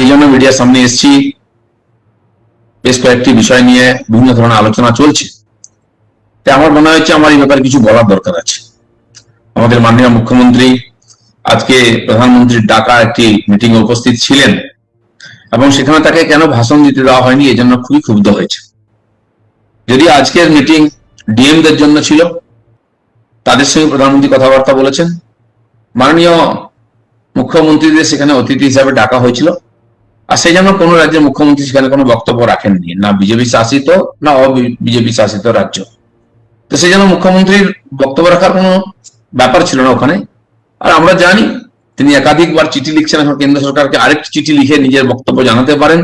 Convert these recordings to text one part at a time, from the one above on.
এই জন্য মিডিয়ার সামনে এসেছি। বেশ কয়েকটি বিষয় নিয়ে বিভিন্ন ধরনের আলোচনা চলছে, তাই আমার মনে হচ্ছে আমার এই ব্যাপারে কিছু বলার দরকার আছে। আমাদের মাননীয় মুখ্যমন্ত্রী আজকে প্রধানমন্ত্রীর ডাকা একটি মিটিং এ উপস্থিত ছিলেন এবং সেখানে তাকে কেন ভাষণ দিতে দেওয়া হয়নি এজন্য খুবই ক্ষুব্ধ হয়েছে। যদি আজকের মিটিং ডিএম দের জন্য ছিল, তাদের সঙ্গে প্রধানমন্ত্রী কথাবার্তা বলেছেন, মাননীয় মুখ্যমন্ত্রীদের সেখানে অতিথি হিসাবে ডাকা হয়েছিল, আর সেই জন্য কোনো রাজ্যের মুখ্যমন্ত্রী সেখানে কোনো বক্তব্য রাখেননি, না বিজেপি শাসিত না বিজেপি শাসিত রাজ্য। তো সেই জন্য মুখ্যমন্ত্রীর বক্তব্য রাখার কোনো ব্যাপার ছিল না ওখানে। আর আমরা জানি তিনি একাধিকবার চিঠি লিখছেন, এখন কেন্দ্র সরকারকে আরেকটি চিঠি লিখে নিজের বক্তব্য জানাতে পারেন,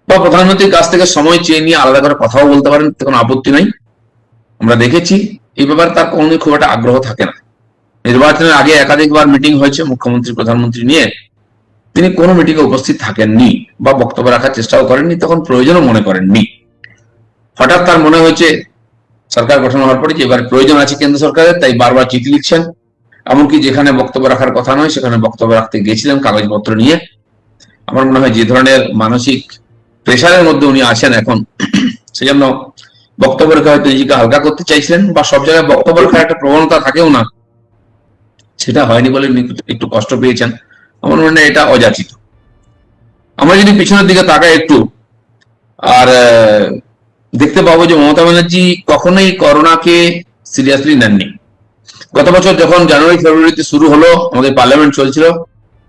বা প্রধানমন্ত্রীর কাছ থেকে সময় চেয়ে নিয়ে আলাদা করে কথাও বলতে পারেন, কোনো আপত্তি নাই। আমরা দেখেছি এই ব্যাপারে তার কোনো খুব একটা আগ্রহ থাকে না। নির্বাচনের আগে একাধিকবার মিটিং হয়েছে মুখ্যমন্ত্রী প্রধানমন্ত্রী নিয়ে, তিনি কোনো মিটিং এ উপস্থিত থাকেননি বা বক্তব্য রাখার চেষ্টাও করেননি, তখন প্রয়োজনও মনে করেননি। হঠাৎ তার মনে হয়েছে সরকার গঠন হওয়ার পরে যে এবার প্রয়োজন আছে কেন্দ্র সরকারের, তাই বারবার চিঠি লিখছেন। এমনকি যেখানে বক্তব্য রাখার কথা নয় সেখানে বক্তব্য রাখতে গিয়েছিলেন কাগজপত্র নিয়ে। আমার মনে হয় যে ধরনের মানসিক প্রেশারের মধ্যে উনি আছেন এখন, সেজন্য বক্তব্য রেখে হয়তো নিজেকে হালকা করতে চাইছিলেন, বা সব জায়গায় বক্তব্য রাখার একটা প্রবণতা থাকেও না, সেটা হয়নি বলে একটু কষ্ট পেয়েছেন। আমার মনে হয় এটা অযাচিত। আমরা যদি পিছনের দিকে তাকাই একটু, আর দেখতে পাবো যে মমতা ব্যানার্জি কখনোই করোনাকে সিরিয়াসলি নেননি। গত বছর যখন জানুয়ারি ফেব্রুয়ারিতে শুরু হলো, আমাদের পার্লামেন্ট চলছিল,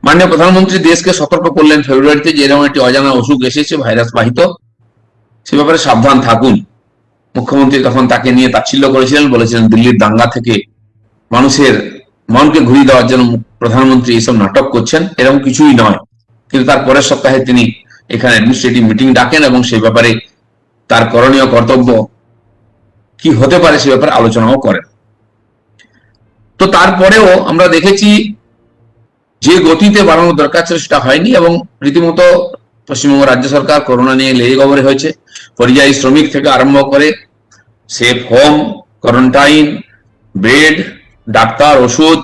মাননীয় প্রধানমন্ত্রী দেশকে সতর্ক করলেন ফেব্রুয়ারিতে যে এরকম একটি অজানা অসুখ এসেছে, ভাইরাস বাহিত, সে ব্যাপারে সাবধান থাকুন। মুখ্যমন্ত্রী তখন তাকে নিয়ে তাচ্ছিল্য করেছিলেন, বলেছিলেন দিল্লির দাঙ্গা থেকে মানুষের মনকে ঘুরিয়ে দেওয়ার জন্য প্রধানমন্ত্রী এইসব নাটক করছেন, এরকম কিছুই নয়। কিন্তু তার পরের সপ্তাহে তিনি এখানে অ্যাডমিনিস্ট্রেটিভ মিটিং ডাকেন এবং সেই ব্যাপারে তার করণীয় কর্তব্য কি হতে পারে সে ব্যাপারে আলোচনাও করেন। তো তারপরেও আমরা দেখেছি যে গতিতে বাড়ানোর দরকার ছিল সেটা হয়নি, এবং রীতিমতো পশ্চিমবঙ্গ রাজ্য সরকার করোনা নিয়ে লেগে গবরে হয়েছে। পরিযায়ী শ্রমিক থেকে আরম্ভ করে safe home, quarantine, bed, doctor, ওষুধ,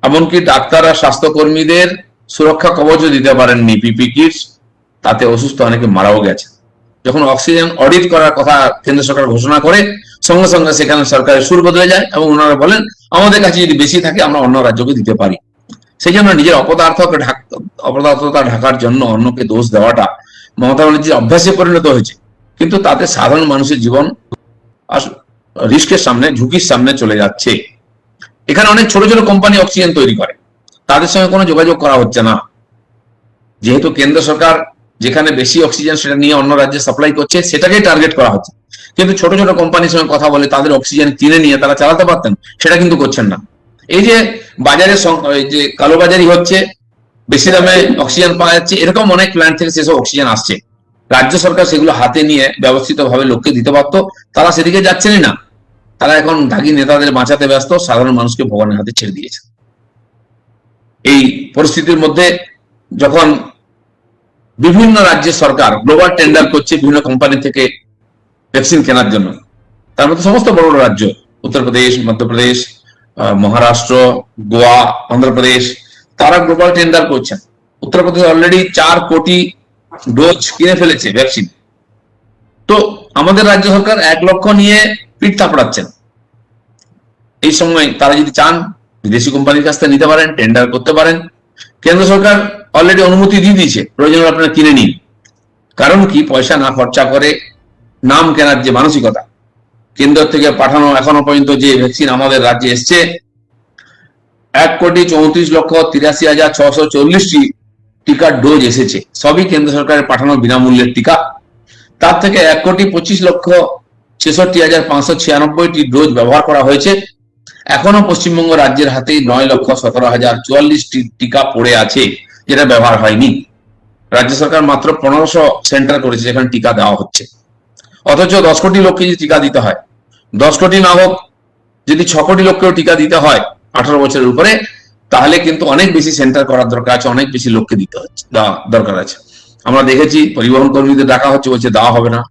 এমনকি ডাক্তার আর স্বাস্থ্যকর্মীদের সুরক্ষা কবচও দিতে পারেননি, পিপি কিটস, তাতে অসুস্থ অনেকে মারাও গেছে। যখন অক্সিজেন অডিট করার কথা কেন্দ্র সরকার ঘোষণা করে, সঙ্গে সঙ্গে সেখানে সরকারের সুর বদলে যায় এবং ওনারা বলেন আমাদের কাছে যদি বেশি থাকে আমরা অন্য রাজ্যকে দিতে পারি। সেই জন্য নিজের অপদার্থতা ঢাকার জন্য অন্যকে দোষ দেওয়াটা মমতা ব্যানার্জির অভ্যাসে পরিণত হয়েছে, কিন্তু তাতে সাধারণ মানুষের জীবন রিস্কের সামনে, ঝুঁকির সামনে চলে যাচ্ছে। এখানে অনেক ছোট ছোট কোম্পানি অক্সিজেন তৈরি করে, তাদের সঙ্গে কোনো যোগাযোগ করা হচ্ছে না। যেহেতু কেন্দ্র সরকার যেখানে বেশি অক্সিজেন সেটা নিয়ে অন্য রাজ্যে সাপ্লাই করছে, সেটাকেই টার্গেট করা হচ্ছে। কিন্তু ছোট ছোট কোম্পানির সঙ্গে কথা বলে তাদের অক্সিজেন কিনে নিয়ে তারা চালাতে পারতেন, সেটা কিন্তু করছেন না। এই যে বাজারে যে কালোবাজারি হচ্ছে, বেশি দামে অক্সিজেন পাওয়া যাচ্ছে, এরকম অনেক প্ল্যান্ট থেকে সেসব অক্সিজেন আসছে। রাজ্য সরকার সেগুলো হাতে নিয়ে ব্যবস্থিত ভাবে লোককে দিতে পারতো, তারা সেদিকে যাচ্ছেনই না। তারা এখন দাগি নেতাদের বাঁচাতে ব্যস্ত, সাধারণ মানুষকে ভগবানের হাতে ছেড়ে দিয়েছে। এই পরিস্থিতির মধ্যে যখন বিভিন্ন রাজ্যের সরকার গ্লোবাল টেন্ডার করছে বিভিন্ন কোম্পানি থেকে ভ্যাকসিন কেনার জন্য, তার মধ্যে সমস্ত বড় বড় রাজ্য উত্তরপ্রদেশ, মধ্যপ্রদেশ, মহারাষ্ট্র, গোয়া, অন্ধ্রপ্রদেশ, তারা গ্লোবাল টেন্ডার করছেন। উত্তরপ্রদেশ অলরেডি 4 কোটি ডোজ কিনে ফেলেছে ভ্যাকসিন। তো আমাদের রাজ্য সরকার 1 লক্ষ নিয়ে পিঠ থাপড়াচ্ছেন। এই সময় তারা যদি চান বিদেশি কোম্পানির কাছ থেকে নিতে পারেন, টেন্ডার করতে পারেন। কেন্দ্র সরকার অলরেডি অনুমতি দিয়ে দিয়েছে, প্রয়োজন হলে আপনারা কিনে নিন। কারণ কি, পয়সা না খরচা করে নাম কেনার যে মানসিকতা, কেন্দ্র থেকে পাঠানো এখনো পর্যন্ত যে ভ্যাকসিন আমাদের রাজ্যে এসছে 1,34,83,640টি টিকার ডোজ এসেছে, সবই কেন্দ্র সরকারের পাঠানো বিনামূল্যের টিকা। তার থেকে 1,25,66,596টি ডোজ ব্যবহার করা হয়েছে। এখনো পশ্চিমবঙ্গ রাজ্যের হাতে 9,17,044টি টিকা পড়ে আছে, যেটা ব্যবহার হয়নি। রাজ্য সরকার মাত্র 1500 সেন্টার করেছে যেখানে টিকা দেওয়া হচ্ছে। অথচ 10 কোটি লোককে যদি টিকা দিতে হয়, 10 কোটি না হোক, যদি 6 কোটি লোককেও টিকা দিতে হয় 18 বছরের উপরে, তাহলে কিন্তু অনেক বেশি সেন্টার করার দরকার আছে, অনেক বেশি লোককে দিতে হচ্ছে, দরকার আছে। আমরা দেখেছি পরিবহন কর্মীদের ডাকা হচ্ছে, বলছে দেওয়া হবে না।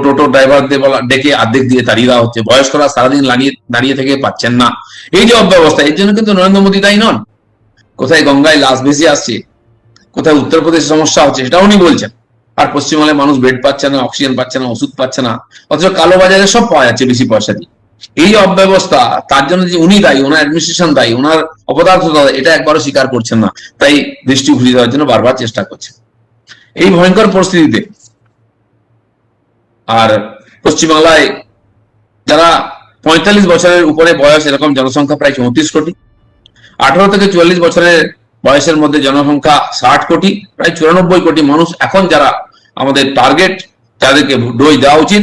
টোটো ড্রাইভারদের ডেকে অর্ধেক দিয়ে তাড়িয়ে দেওয়া হচ্ছে, বয়স্করা সারাদিন দাঁড়িয়ে থেকে পাচ্ছেন না। এই যে অব্যবস্থা, এর জন্য কিন্তু নরেন্দ্র মোদী দায়ী নন। কোথায় গঙ্গায় লাশ ভেসে আসছে, কোথায় উত্তরপ্রদেশে সমস্যা হচ্ছে সেটা উনি বলছেন, আর পশ্চিমবঙ্গের মানুষ বেড পাচ্ছে না, অক্সিজেন পাচ্ছে না, ওষুধ পাচ্ছে না, অথচ কালো বাজারে সব পাওয়া যাচ্ছে বেশি পয়সা দিয়ে। এই অব্যবস্থা, তার জন্য যে উনি দায়ী, ওনার অ্যাডমিনিস্ট্রেশন দায়ী, ওনার অপদার্থতা, এটা একবারও স্বীকার করছেন না, তাই দৃষ্টি ঘুরিয়ে দেওয়ার জন্য বারবার চেষ্টা করছেন। এই ভয়ঙ্কর পরিস্থিতিতে আর পশ্চিমবাংলায় যারা 45 বছরের উপরে বয়স, এরকম জনসংখ্যা প্রায় 34 কোটি, 18 থেকে 44 বছরের বয়সের মধ্যে জনসংখ্যা 60 কোটি, প্রায় 94 কোটি মানুষ এখন যারা আমাদের টার্গেট, যাদেরকে ডোজ দেওয়া উচিত,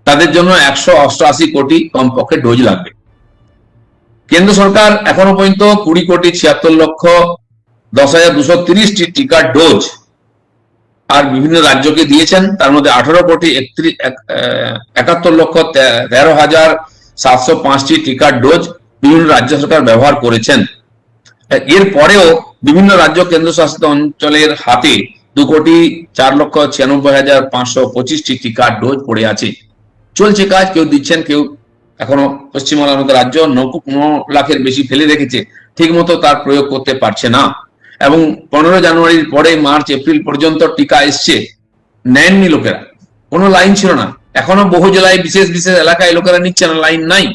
তাদের জন্য 188 কোটি কমপক্ষে ডোজ লাগবে। কেন্দ্র সরকার এখনো পর্যন্ত 20,76,10,230টি টিকার ডোজ আর বিভিন্ন রাজ্যকে দিয়েছেন, তার মধ্যে 18,71,13,705টি টিকার ডোজ বিভিন্ন রাজ্য সরকার ব্যবহার করেছেন। এর পরেও বিভিন্ন রাজ্য কেন্দ্রশাসিত অঞ্চলের হাতে 2,04,96,525টি টিকার ডোজ পড়ে আছে। চলছে কাজ, কেউ দিচ্ছেন, কেউ এখনো পশ্চিমবাংলার মতো রাজ্য 9 লাখের বেশি ফেলে রেখেছে, ঠিক মতো তার প্রয়োগ করতে পারছে না। এবং 15 জানুয়ারির পরে মার্চ এপ্রিল পর্যন্ত টিকা এসছে, নেননি লোকেরা, কোনো লাইন ছিল না। এখনো বহু জেলায় বিশেষ বিশেষ এলাকায় লোকেরা নিচ্ছে না, লাইন নাই।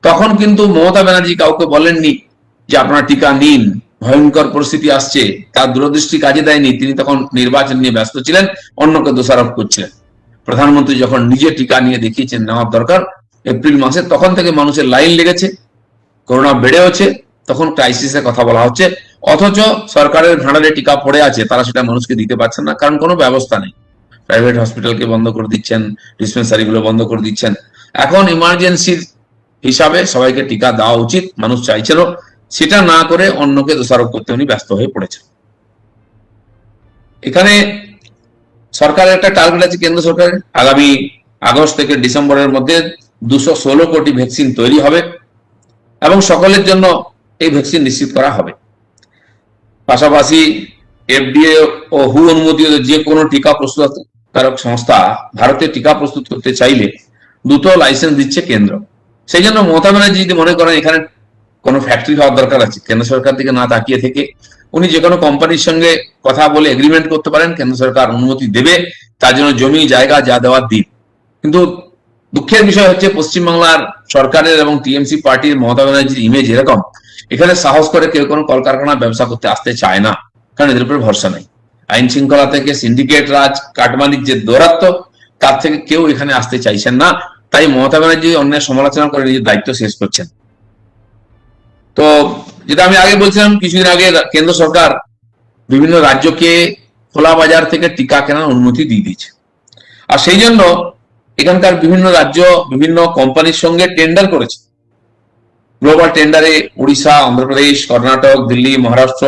তখন কিন্তু মমতা ব্যানার্জি কাউকে বলেননি যে আপনারা টিকা নিন, ভয়ঙ্কর পরিস্থিতি আসছে, তার দূরদৃষ্টি কাজে দেয়নি। তিনি তখন নির্বাচন নিয়ে ব্যস্ত ছিলেন, অন্যকে দোষারোপ করছিলেন। প্রধানমন্ত্রী যখন নিজে টিকা নিয়ে দেখিয়েছেন নেওয়ার দরকার এপ্রিল মাসে, তখন থেকে মানুষের লাইন লেগেছে, করোনা বেড়ে হচ্ছে, তখন ক্রাইসিসের কথা বলা হচ্ছে। অথচ সরকারের ভাঁড়ারে টিকা পড়ে আছে, তারা সেটা মানুষকে দিতে পারছেন না, কারণ কোনো ব্যবস্থা নেই। প্রাইভেট হসপিটালকে বন্ধ করে দিচ্ছেন, ডিসপেন্সারি গুলো বন্ধ করে দিচ্ছেন। এখন ইমার্জেন্সির হিসাবে সবাইকে টিকা দেওয়া উচিত, মানুষ চাইছিল, সেটা না করে অন্যকে দোষারোপ করতে উনি ব্যস্ত হয়ে পড়েছেন। এখানে সরকারের একটা টার্গেট আছে, কেন্দ্র সরকারের আগামী আগস্ট থেকে ডিসেম্বরের মধ্যে 216 কোটি ভ্যাকসিন তৈরি হবে এবং সকলের জন্য এই ভ্যাকসিন নিশ্চিত করা হবে। পাশাপাশি এফডিএ ও হু অনুমোদিত যে কোনো টিকা প্রস্তুতকারক সংস্থা ভারতে টিকা প্রস্তুত করতে চাইলে দুটো লাইসেন্স দিচ্ছে কেন্দ্র। সেই জন্য মমতা ব্যানার্জি যদি মনে করেন এখানে কোনো ফ্যাক্টরি হওয়ার দরকার আছে, কেন্দ্র সরকার দিকে না তাকিয়ে থেকে উনি যে কোনো কোম্পানির সঙ্গে কথা বলে এগ্রিমেন্ট করতে পারেন, কেন্দ্র সরকার অনুমতি দেবে, তার জন্য জমি জায়গা যা দেওয়ার দিন। কিন্তু দুঃখের বিষয় হচ্ছে পশ্চিমবাংলার সরকারের এবং টিএমসি পার্টির মমতা ব্যানার্জির ইমেজ এরকম, এখানে সাহস করে কেউ কোনো কলকারখানা ব্যবসা করতে আসতে চায় না, কারণ এদের উপরে ভরসা নেই। আইন শৃঙ্খলা থেকে সিন্ডিকেট রাজ, কাটমানির যে দৌরাত্ম, তার থেকে কেউ এখানে আসতে চাইছেন না। তাই মমতা ব্যানার্জি অন্যের সমালোচনা করে নিজের দায়িত্ব শেষ করছেন। তো যেটা আমি আগে বলছিলাম, কিছুদিন আগে কেন্দ্র সরকার বিভিন্ন রাজ্যকে খোলা বাজার থেকে টিকা কেনার অনুমতি দিয়ে দিয়েছে। আর সেই জন্য এখানকার বিভিন্ন রাজ্য বিভিন্ন কোম্পানির সঙ্গে টেন্ডার করেছে। গ্লোবাল টেন্ডারে উড়িষ্যা, অন্ধ্রপ্রদেশ, কর্ণাটক, দিল্লি, মহারাষ্ট্র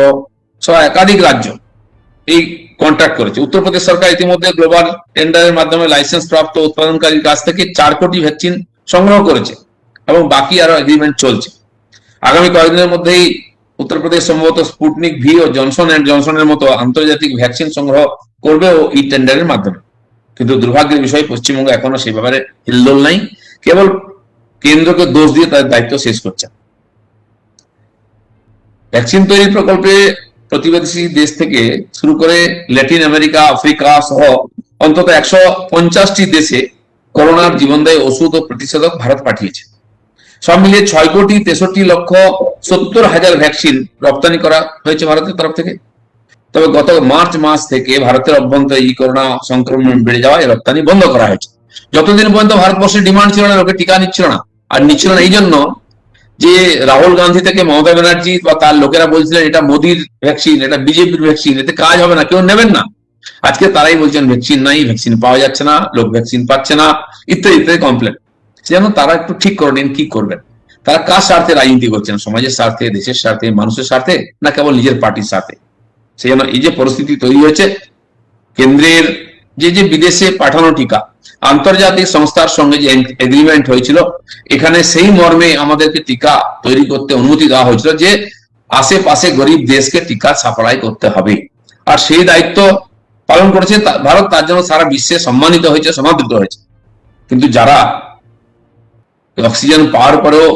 সহ একাধিক রাজ্য এই কন্ট্রাক্ট করেছে। উত্তরপ্রদেশ সরকার ইতিমধ্যে গ্লোবাল টেন্ডারের মাধ্যমে লাইসেন্স প্রাপ্ত উৎপাদনকারীর কাছ থেকে 4 কোটি ভ্যাকসিন সংগ্রহ করেছে এবং বাকি আরো এগ্রিমেন্ট চলছে। আগামী কয়েকদিনের মধ্যেই উত্তরপ্রদেশ সম্ভবত স্পুটনিক ভি ও জনসন এন্ড জনসনের মতো আন্তর্জাতিক ভ্যাকসিন সংগ্রহ করবে ও এই টেন্ডারের মাধ্যমে। কিন্তু দুর্ভাগ্যের বিষয়, পশ্চিমবঙ্গ এখনো সেই ব্যাপারে হিলদোল নাই, কেবল কেন্দ্রকে দোষ দিয়ে তাদের দায়িত্ব শেষ করছে। ভ্যাকসিন তৈরি প্রকল্পে প্রতিবেশী দেশ থেকে শুরু করে ল্যাটিন আমেরিকা, আফ্রিকা সহ অন্তত 150টি দেশে করোনার জীবনদায়ী ওষুধ ও প্রতিষেধক ভারত পাঠিয়েছে। সব মিলিয়ে 6,63,70,000 ভ্যাকসিন রপ্তানি করা হয়েছে ভারতের তরফ থেকে। তবে গত মার্চ মাস থেকে ভারতের অভ্যন্তরে এই করোনা সংক্রমণ বেড়ে যাওয়ায় রপ্তানি বন্ধ করা হয়েছে। যতদিন পর্যন্ত ভারতবর্ষের ডিমান্ড ছিল না, লোকে টিকা নিচ্ছিল না। আর নিচ্ছিল না এই জন্য যে রাহুল গান্ধী থেকে মমতা ব্যানার্জি বা তার লোকেরা বলছিলেন এটা মোদির ভ্যাকসিন, এটা বিজেপির ভ্যাকসিন, এতে কাজ হবে না, কেউ নেবেন না। আজকে তারাই বলছেন ভ্যাকসিন নাই, ভ্যাকসিন পাওয়া যাচ্ছে না, লোক ভ্যাকসিন পাচ্ছে না, ইত্যাদি ইত্যাদি কমপ্লেন। সেজন্য তারা একটু ঠিক করে নিন কি করবেন। তারা কার স্বার্থে রাজনীতি করছেন, সমাজের স্বার্থে, দেশের স্বার্থে, মানুষের স্বার্থে, না কেবল নিজের পার্টির স্বার্থে? সেই জন্য এই যে পরিস্থিতি তৈরি হয়েছে, কেন্দ্রের যে বিদেশে পাঠানো টিকা আন্তর্জাতিক সংস্থার সঙ্গে যে এগ্রিমেন্ট হয়েছিল, এখানে সেই মর্মে আমাদেরকে টিকা তৈরি করতে অনুমতি দেওয়া হয়েছিল যে আশেপাশে গরিব দেশকে টিকা সাপ্লাই করতে হবে। আর সেই দায়িত্ব পালন করেছে ভারত, তার জন্য সারা বিশ্বে সম্মানিত হয়েছে, সমাদৃত হয়েছে। কিন্তু যারা অক্সিজেন পাওয়ার পরেও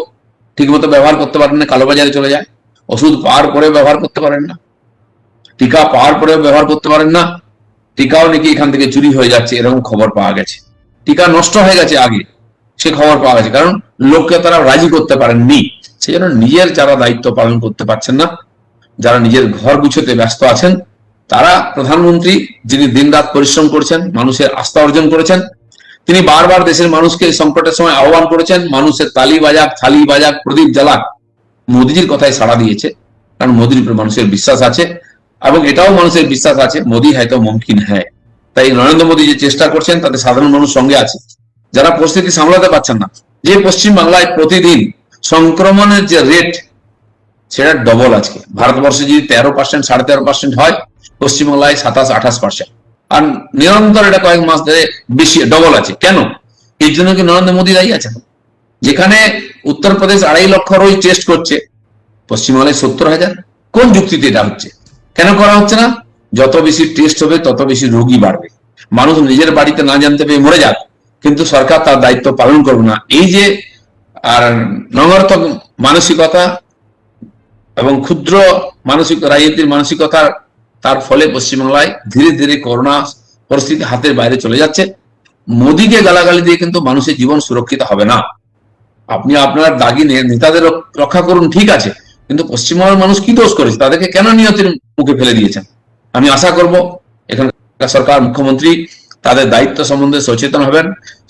ঠিক মতো ব্যবহার করতে পারেন না, কালোবাজারে চলে যায়, ওষুধ পাওয়ার পরে ব্যবহার করতে পারেন না, টিকা পাওয়ার পরেও ব্যবহার করতে পারেন না, টিকাও নাকি এখান থেকে চুরি হয়ে যাচ্ছে, এরকম খবর পাওয়া গেছে। টিকা নষ্ট হয়ে গেছে আগে, সে খবর পাওয়া গেছে, কারণ লোককে তারা রাজি করতে পারেননি। সেই জন্য নিজের যারা দায়িত্ব পালন করতে পারছেন না, যারা নিজের ঘর গুছোতে ব্যস্ত আছেন, তারা প্রধানমন্ত্রী যিনি দিনরাত পরিশ্রম করেছেন, মানুষের আস্থা অর্জন করেছেন, তিনি বারবার দেশের মানুষকে এই সংকটের সময় আহ্বান করেছেন, মানুষের তালি বাজাক, থালি বাজাক, প্রদীপ জ্বালাক। মোদীজির কথায় সাড়া দিয়েছে, কারণ মোদীর উপরে মানুষের বিশ্বাস আছে, এবং এটাও মানুষের বিশ্বাস আছে মোদী হয়তো মুমকিন হ্যাঁ। তাই নরেন্দ্র মোদী যে চেষ্টা করছেন তাতে সাধারণ মানুষ সঙ্গে আছে, যারা পরিস্থিতি সামলাতে পারছেন না। যে পশ্চিম বাংলায় প্রতিদিন সংক্রমণের যে রেট, সেটা ডবল। আজকে ভারতবর্ষে যদি 13%, 13.5% হয়, পশ্চিমবাংলায় 27-28%, আর নিরন্তর এটা কয়েক মাস ধরে বেশি ডবল আছে। কেন? এর জন্য কি নরেন্দ্র মোদী দায়ী আছেন? যেখানে উত্তরপ্রদেশ 2.5 লক্ষ রোজ টেস্ট করছে, পশ্চিমবাংলায় 70,000। কোন যুক্তিতে এটা হচ্ছে? কেন করা হচ্ছে না? যত বেশি টেস্ট হবে তত বেশি রোগী বাড়বে, মানুষ নিজের বাড়িতে না জানতে পেরে মরে যাক, কিন্তু সরকার তার দায়িত্ব পালন করবে না। এই যে আর নগরতক মানসিকতা এবং ক্ষুদ্র মানসিক রাজনীতির মানসিকতা, তার ফলে পশ্চিমবাংলায় ধীরে ধীরে করোনা পরিস্থিতি হাতের বাইরে চলে যাচ্ছে। মোদীকে গালাগালি দিয়ে কিন্তু মানুষের জীবন সুরক্ষিত হবে না। আপনি আপনার দাগি নেতাদের রক্ষা করুন, ঠিক আছে, কিন্তু পশ্চিমবঙ্গের মানুষ কি দোষ করেছে? তাদেরকে কেন নিয়তির মুখে ফেলে দিয়েছেন? আমি আশা করব এখানকার সরকার, মুখ্যমন্ত্রী তাদের দায়িত্ব সম্বন্ধে সচেতন হবেন,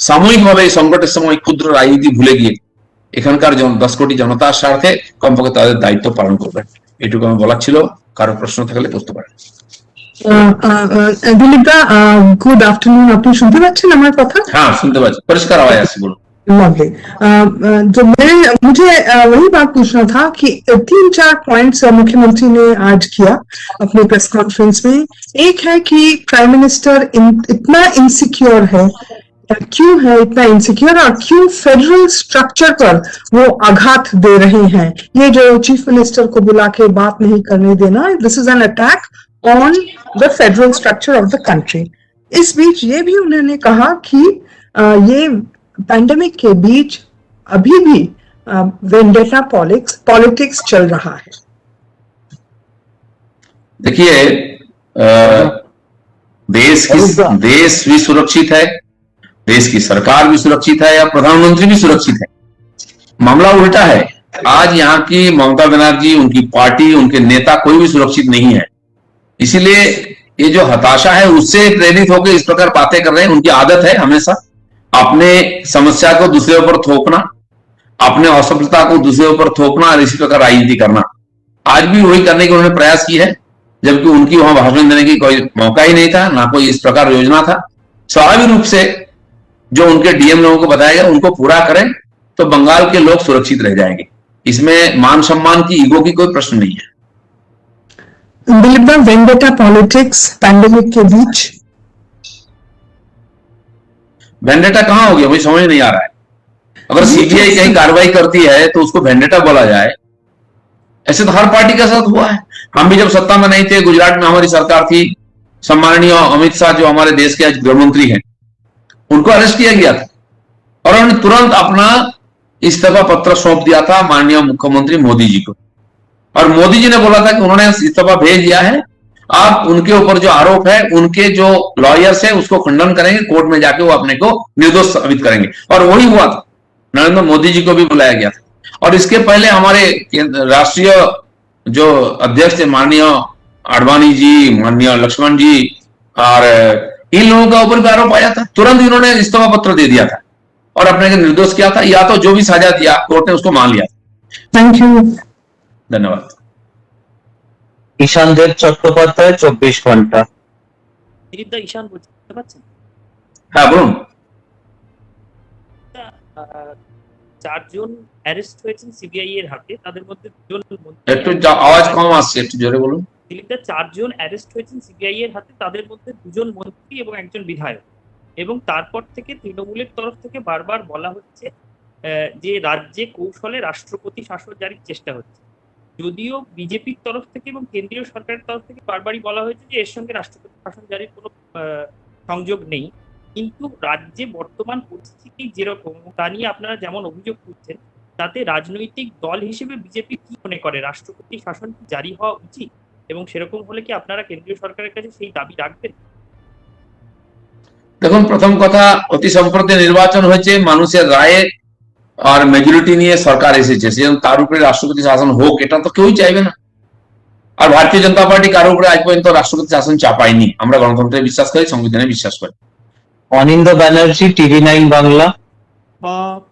সাময়িকভাবে এই সংকটের সময় ক্ষুদ্র রাজনীতি ভুলে গিয়ে এখানকার 10 কোটি জনতার স্বার্থে কমপক্ষে তাদের দায়িত্ব পালন করবেন। এটুকু আমি বলার ছিল। কারো প্রশ্ন থাকলে করতে পারেন। দিলীপ দা, গুড আফটারনুন। আপনি শুনতে পাচ্ছেন আমার কথা? হ্যাঁ, শুনতে পাচ্ছি, পরিষ্কার আওয়াজ আসছে, বলুন। लवली। जो मुझे वही बात पूछना था कि 3-4 पॉइंट्स मुख्यमंत्री ने आज किया अपने प्रेस कॉन्फ्रेंस में। एक है कि प्राइम मिनिस्टर इतना इनसिक्योर है, क्यों है इतना इनसिक्योर, और क्यों फेडरल स्ट्रक्चर पर वो आघात दे रहे हैं। ये जो चीफ मिनिस्टर को बुला के बात नहीं करने देना, this is an attack on the federal structure of the country. इस बीच ये भी उन्होंने कहा कि ये पैंडेमिक के बीच अभी भी वेंडेटा पॉलिटिक्स चल रहा है। देखिए, देश भी सुरक्षित है, देश की सरकार भी सुरक्षित है, या प्रधानमंत्री भी सुरक्षित है। मामला उल्टा है। आज यहाँ की ममता बनर्जी, उनकी पार्टी, उनके नेता कोई भी सुरक्षित नहीं है। इसीलिए ये जो हताशा है उससे प्रेरित होकर इस प्रकार बातें कर रहे हैं। उनकी आदत है हमेशा अपने समस्या को दूसरे ऊपर थोपना, अपने असफलता को दूसरे ऊपर थोपना और इसी प्रकार राजनीति करना। आज भी वही करने की उन्होंने प्रयास की है, जबकि उनकी वहां भाषण देने की कोई मौका ही नहीं था, ना कोई इस प्रकार योजना था। स्वाभाविक रूप से जो उनके डीएम लोगों को बताया गया उनको पूरा करें तो बंगाल के लोग सुरक्षित रह जाएंगे। इसमें मान सम्मान की, ईगो की कोई प्रश्न नहीं है। दिलीप दा, वेंडेटा पॉलिटिक्स पैंडेमिक के बीच वेंडेटा कहां हो गया, मुझे समझ नहीं आ रहा है। अगर सीबीआई कहीं कार्रवाई करती है तो उसको वेंडेटा बोला जाए? ऐसे तो हर पार्टी के साथ हुआ है। हम भी जब सत्ता में नहीं थे, गुजरात में हमारी सरकार थी, सम्माननीय अमित शाह जो हमारे देश के आज गृह मंत्री हैं, उनको अरेस्ट किया गया था और उन्होंने तुरंत अपना इस्तीफा पत्र सौंप दिया था माननीय मुख्यमंत्री मोदी जी को। और मोदी जी ने बोला था कि उन्होंने इस्तीफा भेज दिया है, आप उनके ऊपर जो आरोप है, उनके जो लॉयर्स है उसको खंडन करेंगे, कोर्ट में जाके वो अपने को निर्दोष साबित करेंगे। और वही हुआ था, नरेंद्र मोदी जी को भी बुलाया गया था। और इसके पहले हमारे राष्ट्रीय जो अध्यक्ष थे माननीय आडवाणी जी, माननीय लक्ष्मण जी, और इन लोगों का ऊपर भी आरोप आया था। तुरंत इन्होंने इस्तीफा पत्र दे दिया था और अपने को निर्दोष किया था, या तो जो भी सजा दिया कोर्ट ने उसको मान लिया। थैंक यू, धन्यवाद। ঈশান দেব চট্টোপাধ্যায়, 24 ঘন্টা। দিলীপ দা, ঈশান বুঝতে পারছেন? হ্যাঁ, বলুন। 4 জন অ্যারেস্ট হয়েছেন সিবিআই এর হাতে, তাদের মধ্যে 2 জন মন্ত্রী। একটু আওয়াজ কম আসছে, একটু জোরে বলুন। দিলীপ দা, 4 জন অ্যারেস্ট হয়েছেন সিবিআই এর হাতে, তাদের মধ্যে 2 জন মন্ত্রী এবং 1 জন বিধায়ক। এবং তারপর থেকে তৃণমূলের তরফ থেকে বারবার বলা হচ্ছে যে রাজ্যে কৌশলে রাষ্ট্রপতি শাসন জারির চেষ্টা হচ্ছে। যদিও বিজেপির তরফ থেকে এবং কেন্দ্রীয় সরকারের তরফ থেকে বারবারই বলা হয়েছে যে এর সঙ্গে রাষ্ট্রপতি শাসন জারির কোনো সংযোগ নেই, কিন্তু রাজ্যে বর্তমান পরিস্থিতি যেরকম তা নিয়ে আপনারা যেমন অভিযোগ করছেন, তাতে রাজনৈতিক দল হিসেবে বিজেপি কি মনে করে, রাষ্ট্রপতি শাসন কি জারি হওয়া উচিত? এবং সেরকম হলে কি আপনারা কেন্দ্রীয় সরকারের কাছে সেই দাবি রাখবেন? দেখুন, প্রথম কথা, অতি সম্প্রতি নির্বাচন হয়েছে, মানুষের রায়ে আর মেজরিটি নিয়ে সরকার এসেছে, সেজন্য তার উপরে রাষ্ট্রপতি শাসন হোক এটা তো কেউই চাইবে না। আর ভারতীয় জনতা পার্টি কারোর উপরে আজ পর্যন্ত রাষ্ট্রপতি শাসন চাপায়নি। আমরা গণতন্ত্রে বিশ্বাস করি, সংবিধানে বিশ্বাস করি। অনিন্দ ব্যানার্জি, TV9 বাংলা।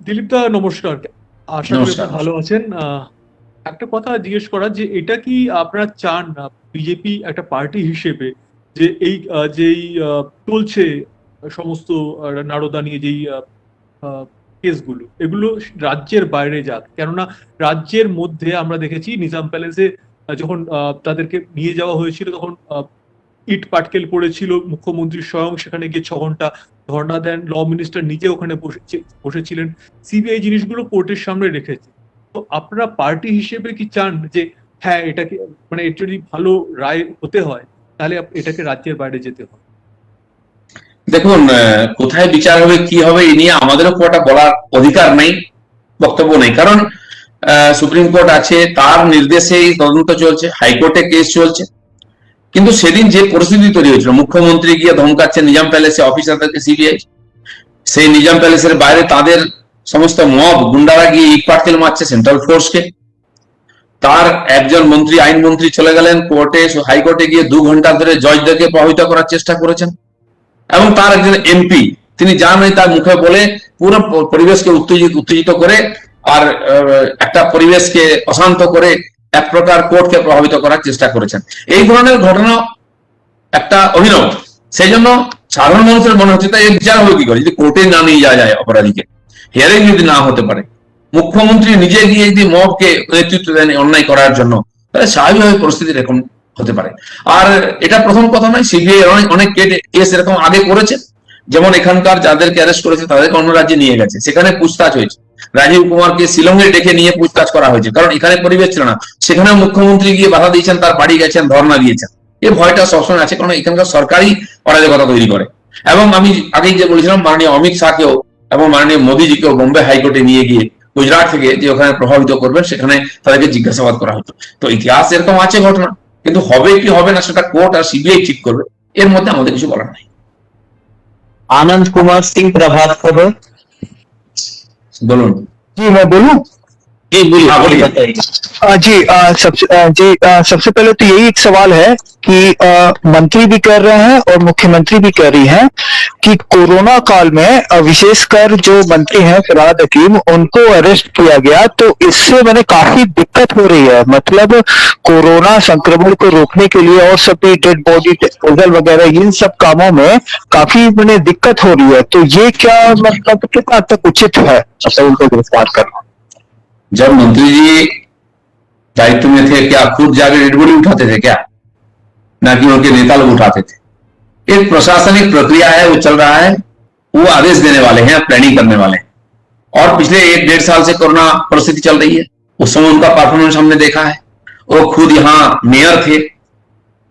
দিলীপ দা নমস্কার, আশা করি নমস্কার। আপনি ভালো আছেন। একটা কথা জিজ্ঞেস করা, যে এটা কি আপনারা চান বিজেপি একটা পার্টি হিসেবে যে এই যেই চলছে সমস্ত নারদা নিয়ে যেই কেসগুলো, এগুলো রাজ্যের বাইরে যাক? কেননা রাজ্যের মধ্যে আমরা দেখেছি নিজাম প্যালেসে যখন তাদেরকে নিয়ে যাওয়া হয়েছিল তখন ইট পাটকেল পড়েছিল, মুখ্যমন্ত্রী স্বয়ং সেখানে গিয়ে 6 ঘন্টা ধর্ণা দেন, ল মিনিস্টার নিজে ওখানে বসেছিলেন, সিবিআই জিনিসগুলো কোর্টের সামনে রেখেছে। তো আপনারা পার্টি হিসেবে কি চান যে হ্যাঁ এটাকে মানে এর যদি ভালো রায় হতে হয় তাহলে এটাকে রাজ্যের বাইরে যেতে হয়? দেখুন, কোথায় বিচার হবে কি হবে এ নিয়ে আমাদেরও খুব একটা বলার অধিকার নেই, বক্তব্য নেই। কারণ সুপ্রিম কোর্ট আছে, তার নির্দেশেই তদন্ত চলছে, হাইকোর্টে কেস চলছে। কিন্তু সেদিন যে পরিস্থিতি তৈরি হয়েছিল, মুখ্যমন্ত্রী গিয়ে ধমকাচ্ছে নিজাম প্যালেসে অফিসারদেরকে, সিবিআই সেই নিজাম প্যালেসের বাইরে তাদের সমস্ত মব গুন্ডারা গিয়ে ইট পাটকেল মারছে সেন্ট্রাল ফোর্সকে। তার একজন মন্ত্রী, আইনমন্ত্রী চলে গেলেন কোর্টে, হাইকোর্টে গিয়ে 2 ঘন্টা ধরে জজদেরকে প্রভাবিত করার চেষ্টা করেছেন। এবং তার একজন এমপি, তিনি যা নয় তার মুখে বলে পুরো পরিবেশকে উত্তেজিত করে আর একটা পরিবেশকে অশান্ত করে এক প্রকার কোর্টকে প্রভাবিত করার চেষ্টা করেছেন। এই ধরনের ঘটনা একটা অভিনব। সেই জন্য সাধারণ মানুষের মনে হচ্ছে তাই বিচার হবে কি করে যদি কোর্টে না নিয়ে যাওয়া যায় অপরাধীকে, হিয়ারিং যদি না হতে পারে, মুখ্যমন্ত্রী নিজে গিয়ে যদি মবকে নেতৃত্ব দেন অন্যায় করার জন্য, তাহলে স্বাভাবিকভাবে পরিস্থিতি এরকম হতে পারে। আর এটা প্রথম কথা নয়, সিবিআই অনেক কেস এরকম আগে করেছে। যেমন এখানকার যাদেরকে অ্যারেস্ট করেছে তাদেরকে অন্য রাজ্যে নিয়ে গেছে, সেখানে পুছতাছ হয়েছে। রাজীব কুমারকে শিলংয়ে ডেকে নিয়ে পুছতাছ করা হয়েছে, কারণ এখানে পরিবেশ ছিল না। সেখানে মুখ্যমন্ত্রী গিয়ে বাধা দিয়েছেন, তার বাড়ি গেছেন, ধর্ণা দিয়েছেন। এই ভয়টা সবসময় আছে, কারণ এখানকার সরকারই অরাজকতা তৈরি করে। এবং আমি আগেই যে বলেছিলাম, মাননীয় অমিত শাহকেও এবং মাননীয় মোদীজিকেও বোম্বে হাইকোর্টে নিয়ে গিয়ে গুজরাট থেকে যে ওখানে প্রভাবিত করবেন সেখানে তাদেরকে জিজ্ঞাসাবাদ করা হতো। তো ইতিহাস এরকম আছে ঘটনা, কিন্তু হবে কি হবে না সেটা কোর্ট আর সিবিআই ঠিক করবে, এর মধ্যে আমাদের কিছু বলার নাই। आनंद कुमार सिंह, प्रभात खबर। বলুন। जी मैं बोलूं? जी बोलिए, हाँ, बोलिए। बताइए। सबसे पहले तो यही एक सवाल है कि मंत्री भी कर रहे हैं और मुख्यमंत्री भी कह रही हैं कि कोरोना काल में विशेषकर जो मंत्री हैं फराद हकीम, उनको अरेस्ट किया गया, तो इससे मैंने काफी दिक्कत हो रही है। मतलब कोरोना संक्रमण को रोकने के लिए और सभी डेड बॉडी डिस्पोजल वगैरह इन सब कामों में काफी मैंने दिक्कत हो रही है। तो ये क्या मतलब कितना तक उचित है उनको गिरफ्तार करना? जब मंत्री जी दायित्व में थे, क्या खुद जाकर डेड बॉडी उठाते थे क्या? ना कि उनके नेता लोग उठाते थे। एक प्रशासनिक प्रक्रिया है, वो चल रहा है, वो आदेश देने वाले हैं, प्लानिंग करने वाले हैं। और पिछले 1-1.5 साल से कोरोना परिस्थिति चल रही है, उस समय उनका परफॉर्मेंस हमने देखा है। वो खुद यहाँ मेयर थे,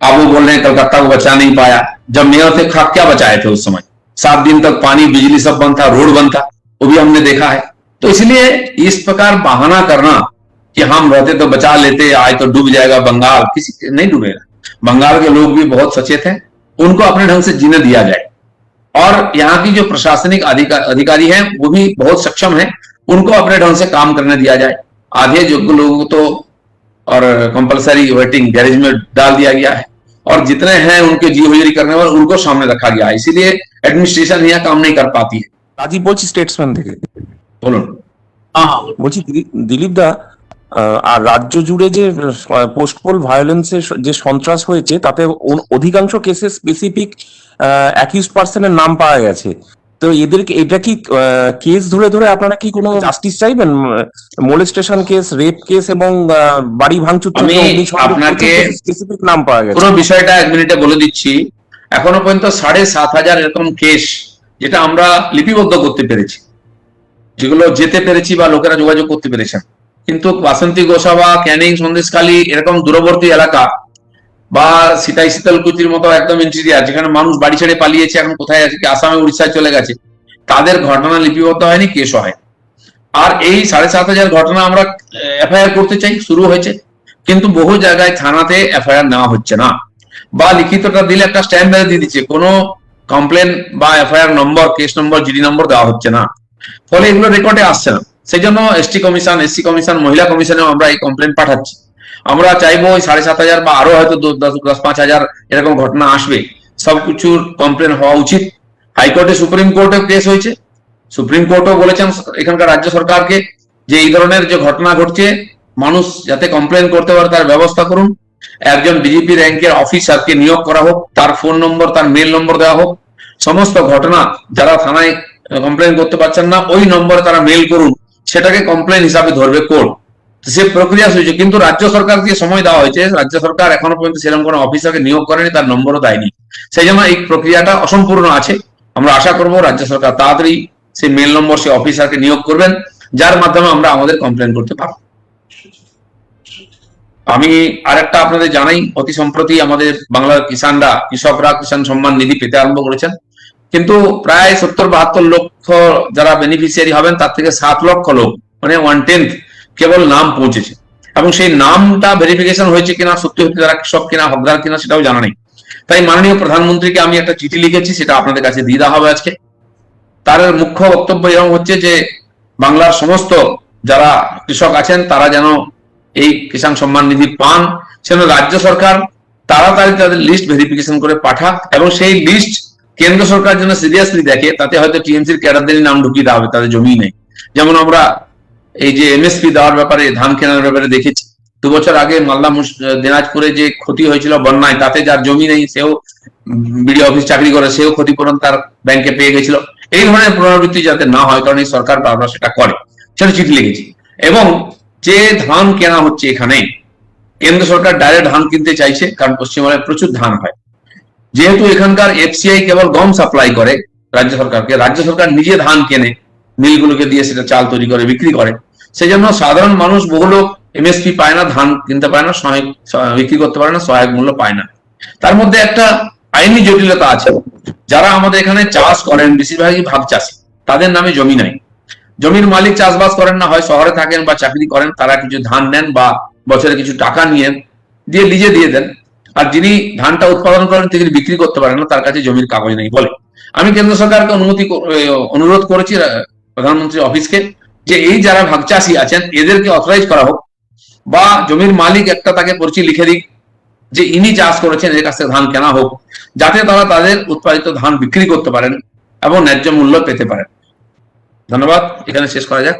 अब वो बोल रहे हैं कलकत्ता को बचा नहीं पाया। जब मेयर थे क्या बचाए थे उस समय? 7 दिन तक पानी बिजली सब बंद था, रोड बंद था, वो भी हमने देखा है। तो इसलिए इस प्रकार बहाना करना कि हम रहते तो बचा लेते, आज तो डूब जाएगा बंगाल, किसी नहीं डूबेगा। बंगाल के लोग भी बहुत सचेत हैं, उनको अपने ढंग से जीने दिया जाए। और यहाँ की जो प्रशासनिक अधिकारी हैं वो भी बहुत सक्षम हैं, उनको अपने ढंग से काम करने दिया जाए। आधे जो लोगों को तो और कंपलसरी वेटिंग गैरेज में डाल दिया गया है, और जितने हैं उनके जी हुजरी करने वाले उनको सामने रखा गया है। इसीलिए एडमिनिस्ट्रेशन यहाँ काम नहीं कर पाती है। রাজীব বলছি স্টেটসম্যান থেকে। বলুন। বলছি দিলীপ দা, আর রাজ্য জুড়ে যে পোস্টপোল ভায়োলেন্সের যে সন্ত্রাস হয়েছে তাতে অধিকাংশ কেসে স্পেসিফিক অ্যাকিউজ পার্সনের নাম পাওয়া গেছে। তো এদেরকে এটা কি কেস ধরে ধরে আপনারা কি কোনো জাস্টিস চাইবেন? মোলেস্টেশন কেস, রেপ কেস এবং বাড়ি ভাঙচুর আমি আপনাকে স্পেসিফিক নাম পাওয়া গেছে। পুরো বিষয়টা 1 মিনিটে বলে দিচ্ছি। এখনো পর্যন্ত 7,500 এরকম কেস যেটা আমরা লিপিবদ্ধ করতে পেরেছি, যেগুলো যেতে পেরেছি বা লোকেরা যোগাযোগ করতে পেরেছেন। কিন্তু বাসন্তী গোসাবা, ক্যানিং, সন্দেশখালী এরকম দূরবর্তী এলাকা বা সিতাই শীতলকুচির মতো একদম ইন্টেরিয়ার, যেখানে মানুষ বাড়ি ছেড়ে পালিয়েছে, এখন কোথায় আছে, আসামে উড়িষ্যায় চলে গেছে, তাদের ঘটনা লিপিবদ্ধ হয়নি, কেসও হয়। আর এই 7,500 ঘটনা আমরা এফআইআর করতে চাই, শুরু হয়েছে। কিন্তু বহু জায়গায় থানাতে এফআইআর নেওয়া হচ্ছে না, বা লিখিতটা দিলে একটা স্ট্যাম্প মেরে দিয়ে দিচ্ছে, কোনো কমপ্লেন বা FIR number, case number, GD number দেওয়া হচ্ছে না, ফলে এগুলো রেকর্ডে আসছে না। সেই জন্য এসটি কমিশন, এসসি কমিশন, মহিলা কমিশনেও আমরা এই কমপ্লেন পাঠাচ্ছি। আমরা চাইবো ওই 7,500 বা আরো হয়তো 10-5,000 এরকম ঘটনা আসবে, সবকিছুর কমপ্লেন হওয়া উচিত। হাইকোর্টে, সুপ্রিম কোর্টে কেস হয়েছে, সুপ্রিম কোর্টও বলেছেন এখানকার রাজ্য সরকারকে যে এই ধরনের যে ঘটনা ঘটছে মানুষ যাতে কমপ্লেন করতে পারে তার ব্যবস্থা করুন। একজন ডিজিপি র্যাঙ্কের অফিসারকে নিয়োগ করা হোক, তার ফোন নম্বর, তার মেল নম্বর দেওয়া হোক। সমস্ত ঘটনা যারা থানায় কমপ্লেন করতে পারছেন না ওই নম্বরে তারা মেল করুন, সেটাকে কমপ্লেন হিসাবে ধরবে কোর্ট। সে প্রক্রিয়া হয়েছে, কিন্তু রাজ্য সরকারকে সময় দেওয়া হয়েছে, রাজ্য সরকার এখনো পর্যন্ত সেরকম কোনো অফিসারকে নিয়োগ করেনি, তার নম্বরও দেয়নি। সেই জন্য এই প্রক্রিয়াটা অসম্পূর্ণ আছে। আমরা আশা করব রাজ্য সরকার তাড়াতাড়ি সেই মেল নম্বর, সেই অফিসারকে নিয়োগ করবেন, যার মাধ্যমে আমরা আমাদের কমপ্লেন করতে পারবো। আমি আরেকটা আপনাদের জানাই, অতি সম্প্রতি আমাদের বাংলার কৃষকরা কিষাণ সম্মান নিধি পেতে আরম্ভ করেছেন, কিন্তু প্রায় 70-72 লক্ষ যারা বেনিফিশিয়ারি হবেন তার থেকে 7 লক্ষ লোক, মানে 1/10 কেবল নাম পৌঁছেছে, এবং সেই নামটা ভেরিফিকেশন হয়েছে কিনা, সত্যি সত্যি তারা কৃষক কিনা, হকদার কিনা সেটাও জানা নেই। তাই মাননীয় প্রধানমন্ত্রীকে আমি একটা চিঠি লিখেছি, সেটা আপনাদের কাছে দিয়ে দেওয়া হবে আজকে। তার মুখ্য বক্তব্য এরকম হচ্ছে যে বাংলার সমস্ত যারা কৃষক আছেন তারা যেন এই কিষাণ সম্মান নিধি পান, সেজন্য রাজ্য সরকার তাড়াতাড়ি তাদের লিস্ট ভেরিফিকেশন করে পাঠাক, এবং সেই লিস্ট কেন্দ্র সরকার যেন সিরিয়াসলি দেখে। তাতে হয়তো টিএমসির ক্যাডারদেরই নাম ঢুকিয়ে দেওয়া হবে, তাদের জমি নেই। যেমন আমরা এই যে এমএসপি দেওয়ার ব্যাপারে, ধান কেনার ব্যাপারে দেখেছি, 2 বছর আগে মালদা দিনাজপুরে যে ক্ষতি হয়েছিল বন্যায়, তাতে যার জমি নেই সেও বিডিও অফিস চাকরি করে, সেও ক্ষতিপূরণ তার ব্যাংকে পেয়ে গেছিল। এই ধরনের পুনরাবৃত্তি যাতে না হয়, কারণ এই সরকার বারবার সেটা করে, সেটা চিঠি লিখেছি। এবং যে ধান কেনা হচ্ছে এখানে, কেন্দ্র সরকার ডাইরেক্ট ধান কিনতে চাইছে, কারণ পশ্চিমবঙ্গে প্রচুর ধান হয়। যেহেতু এখানকার এফসিআই কেবল গম সাপ্লাই করে রাজ্য সরকারকে, রাজ্য সরকার নিজে ধান কেনে, মিলগুলোকে দিয়ে সেটা চাল তৈরি করে বিক্রি করে, সেই জন্য সাধারণ মানুষ বহু লোক এমএসপি পায় না, ধান কিনতে পায় না, বিক্রি করতে পারে না, সহায়ক মূল্য পায় না। তার মধ্যে একটা আইনি জটিলতা আছে। যারা আমাদের এখানে চাষ করেন বেশিরভাগই ভাগ চাষী, তাদের নামে জমি নাই। জমির মালিক চাষবাস করেন না, হয় শহরে থাকেন বা চাকরি করেন, তারা কিছু ধান নেন বা বছরে কিছু টাকা নিয়ে দিয়ে লিজে দিয়ে দেন, আর যিনি ধানটা উৎপাদন করেন তিনি বিক্রি করতে পারেন না, তার কাছে জমির কাগজ নেই বলে। আমি কেন্দ্র সরকারকে অনুরোধ করেছি প্রধানমন্ত্রী অফিসকে যে এই যারা ভাগ চাষী আছেন এদেরকে অথরাইজ করা হোক, বা জমির মালিক একটা তাকে পরিচয় লিখে দিক যে ইনি চাষ করেছেন, এর কাছ থেকে ধান কেনা হোক, যাতে তারা তাদের উৎপাদিত ধান বিক্রি করতে পারেন এবং ন্যায্য মূল্য পেতে পারেন। ধন্যবাদ, এখানে শেষ করা যাক।